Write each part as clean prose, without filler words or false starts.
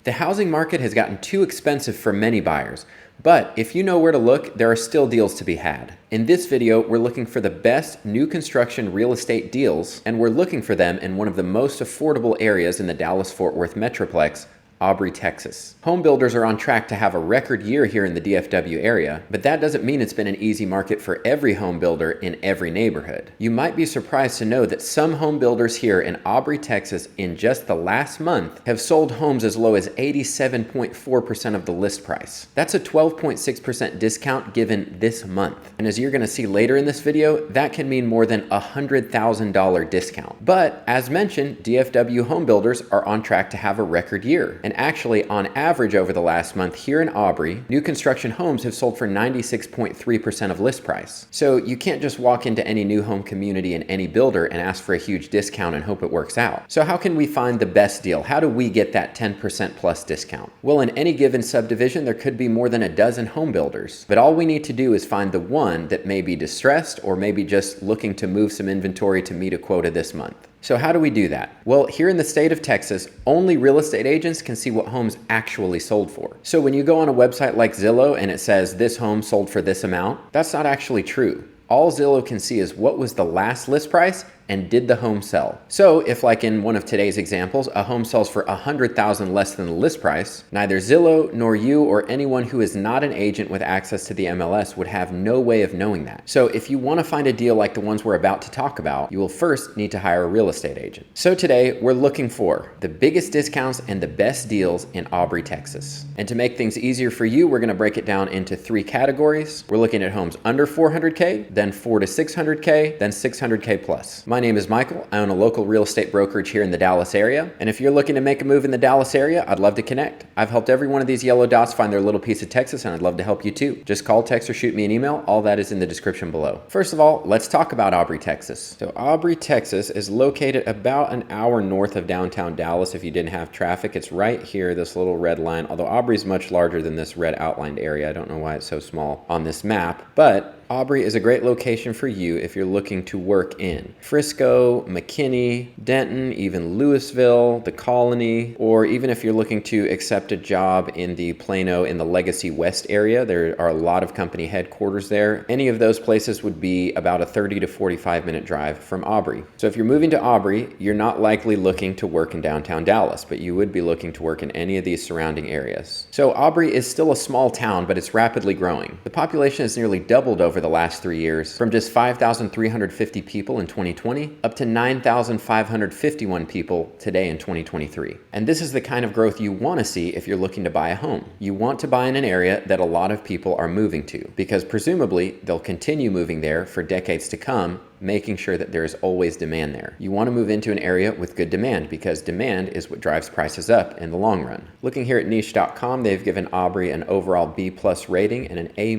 The housing market has gotten too expensive for many buyers, but if you know where to look, there are still deals to be had. In this video, we're looking for the best new construction real estate deals, and we're looking for them in one of the most affordable areas in the Dallas-Fort Worth Metroplex, Aubrey, Texas. Home builders are on track to have a record year here in the DFW area, but that doesn't mean it's been an easy market for every home builder in every neighborhood. You might be surprised to know that some home builders here in Aubrey, Texas, in just the last month, have sold homes as low as 87.4% of the list price. That's a 12.6% discount given this month. And as you're gonna see later in this video, that can mean more than a $100,000 discount. But as mentioned, DFW home builders are on track to have a record year. And actually, on average over the last month here in Aubrey, new construction homes have sold for 96.3% of list price. So you can't just walk into any new home community in any builder and ask for a huge discount and hope it works out. So how can we find the best deal? How do we get that 10% plus discount? Well, in any given subdivision, there could be more than a dozen home builders, but all we need to do is find the one that may be distressed or maybe just looking to move some inventory to meet a quota this month. So how do we do that? Well, here in the state of Texas, only real estate agents can see what homes actually sold for. So when you go on a website like Zillow and it says this home sold for this amount, that's not actually true. All Zillow can see is what was the last list price and did the home sell. So if, like in one of today's examples, a home sells for $100,000 less than the list price, neither Zillow nor you or anyone who is not an agent with access to the MLS would have no way of knowing that. So if you want to find a deal like the ones we're about to talk about, you will first need to hire a real estate agent. So today we're looking for the biggest discounts and the best deals in Aubrey, Texas. And to make things easier for you, we're going to break it down into 3 categories. We're looking at homes under 400K, then 400 to 600K, then 600K plus. My name is Michael. I own a local real estate brokerage here in the Dallas area. And if you're looking to make a move in the Dallas area, I'd love to connect. I've helped every one of these yellow dots find their little piece of Texas, and I'd love to help you too. Just call, text, or shoot me an email. All that is in the description below. First of all, let's talk about Aubrey, Texas. So Aubrey, Texas is located about an hour north of downtown Dallas. If you didn't have traffic, it's right here, this little red line. Although Aubrey's much larger than this red outlined area. I don't know why it's so small on this map, but Aubrey is a great location for you if you're looking to work in Frisco, McKinney, Denton, even Louisville, the Colony, or even if you're looking to accept a job in the Plano in the Legacy West area. There are a lot of company headquarters there. Any of those places would be about a 30 to 45 minute drive from Aubrey. So if you're moving to Aubrey, you're not likely looking to work in downtown Dallas, but you would be looking to work in any of these surrounding areas. So Aubrey is still a small town, but it's rapidly growing. The population has nearly doubled over the last 3 years, from just 5,350 people in 2020 up to 9,551 people today in 2023. And this is the kind of growth you want to see if you're looking to buy a home. You want to buy in an area that a lot of people are moving to, because presumably they'll continue moving there for decades to come, making sure that there is always demand there. You want to move into an area with good demand, because demand is what drives prices up in the long run. Looking here at niche.com, they've given Aubrey an overall B+ rating and an A-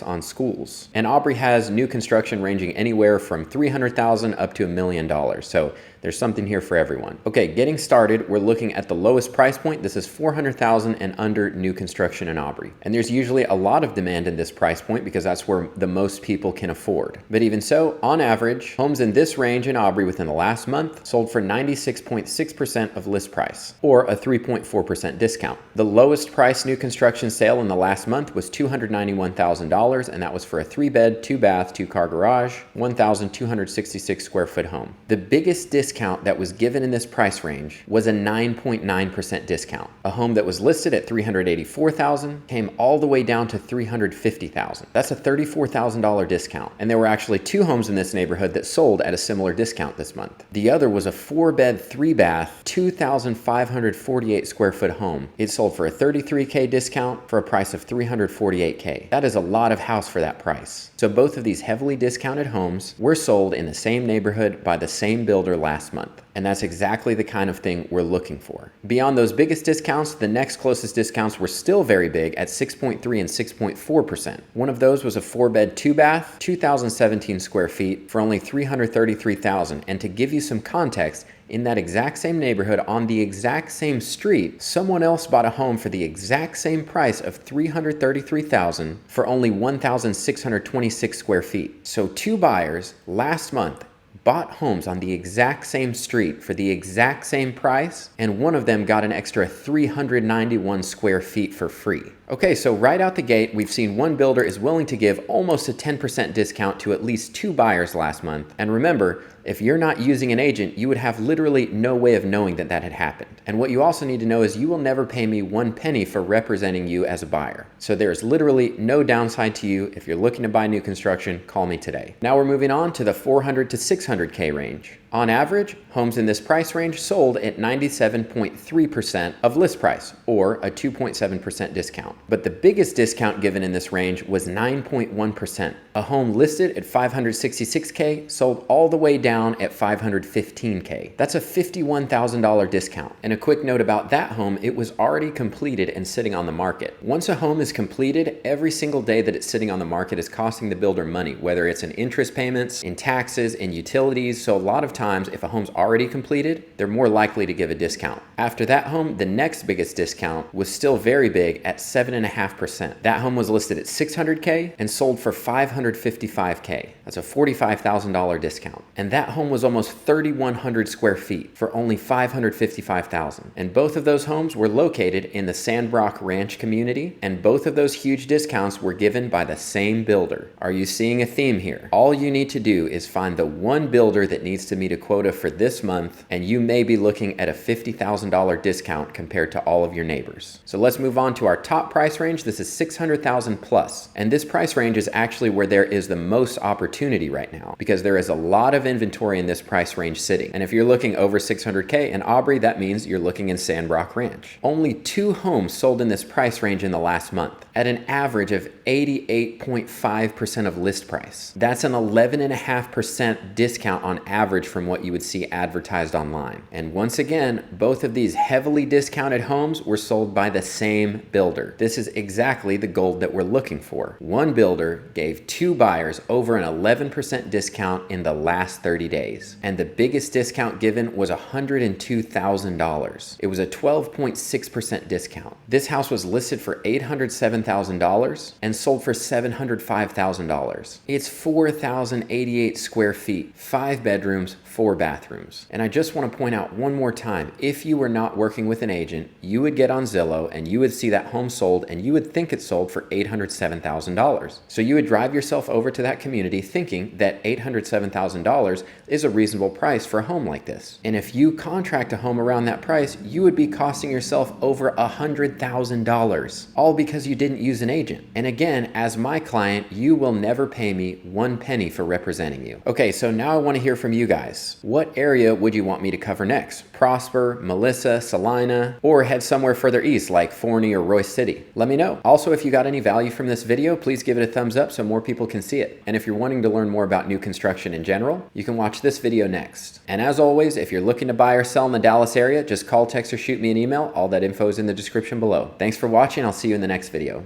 on schools. And Aubrey has new construction ranging anywhere from $300,000 up to $1 million. So there's something here for everyone. Okay, getting started, we're looking at the lowest price point. This is $400,000 and under new construction in Aubrey. And there's usually a lot of demand in this price point because that's where the most people can afford. But even so, on average, homes in this range in Aubrey within the last month sold for 96.6% of list price, or a 3.4% discount. The lowest price new construction sale in the last month was $291,000, and that was for a 3-bed, 2-bath, 2-car garage, 1,266 square foot home. The biggest discount that was given in this price range was a 9.9% discount. A home that was listed at $384,000 came all the way down to $350,000. That's a $34,000 discount. And there were actually 2 homes in this neighborhood that sold at a similar discount this month. The other was a 4-bed, 3-bath, 2,548 square foot home. It sold for a $33K discount for a price of $348K. That is a lot of house for that price. So both of these heavily discounted homes were sold in the same neighborhood by the same builder last month. And that's exactly the kind of thing we're looking for. Beyond those biggest discounts, the next closest discounts were still very big at 6.3 and 6.4%. One of those was a 4-bed, 2-bath, 2,017 square feet for only $333,000. And to give you some context, in that exact same neighborhood on the exact same street, someone else bought a home for the exact same price of $333,000 for only 1,626 square feet. So 2 buyers last month bought homes on the exact same street for the exact same price, and one of them got an extra 391 square feet for free. Okay, so right out the gate, we've seen one builder is willing to give almost a 10% discount to at least 2 buyers last month. And remember, if you're not using an agent, you would have literally no way of knowing that that had happened. And what you also need to know is you will never pay me 1 penny for representing you as a buyer. So there's literally no downside to you. If you're looking to buy new construction, call me today. Now we're moving on to the 400 to 600K range. On average, homes in this price range sold at 97.3% of list price, or a 2.7% discount. But the biggest discount given in this range was 9.1%. A home listed at 566K sold all the way down at 515K. That's a $51,000 discount. And a quick note about that home, it was already completed and sitting on the market. Once a home is completed, every single day that it's sitting on the market is costing the builder money, whether it's in interest payments, in taxes, in utilities. So a lot of times, if a home's already completed, they're more likely to give a discount. After that home, the next biggest discount was still very big at 7.5%. That home was listed at 600K and sold for 555K. That's a $45,000 discount. And that home was almost 3,100 square feet for only $555,000. And both of those homes were located in the Sandbrook Ranch community, and both of those huge discounts were given by the same builder. Are you seeing a theme here? All you need to do is find the one builder that needs to meet a quota for this month, and you may be looking at a $50,000 discount compared to all of your neighbors. So let's move on to our top price range. This is 600,000 plus. And this price range is actually where there is the most opportunity right now, because there is a lot of inventory in this price range sitting. And if you're looking over 600K in Aubrey, that means you're looking in Sandbrook Ranch. Only 2 homes sold in this price range in the last month at an average of 88.5% of list price. That's an 11.5% discount on average from what you would see advertised online. And once again, both of these heavily discounted homes were sold by the same builder. This is exactly the gold that we're looking for. One builder gave 2 buyers over an 11% discount in the last 30 days. And the biggest discount given was $102,000. It was a 12.6% discount. This house was listed for $807,000 and sold for $705,000. It's 4,088 square feet, 5 bedrooms, 4 bathrooms. And I just want to point out one more time, if you were not working with an agent, you would get on Zillow and you would see that home sold and you would think it sold for $807,000. So you would drive yourself over to that community thinking that $807,000 is a reasonable price for a home like this. And if you contract a home around that price, you would be costing yourself over $100,000, all because you didn't use an agent. And again, as my client, you will never pay me 1 penny for representing you. Okay, so now I want to hear from you guys. What area would you want me to cover next? Prosper, Melissa, Salina, or head somewhere further east like Forney or Royce City? Let me know. Also, if you got any value from this video, please give it a thumbs up so more people can see it. And if you're wanting to learn more about new construction in general, you can watch this video next. And as always, if you're looking to buy or sell in the Dallas area, just call, text, or shoot me an email. All that info is in the description below. Thanks for watching. I'll see you in the next video.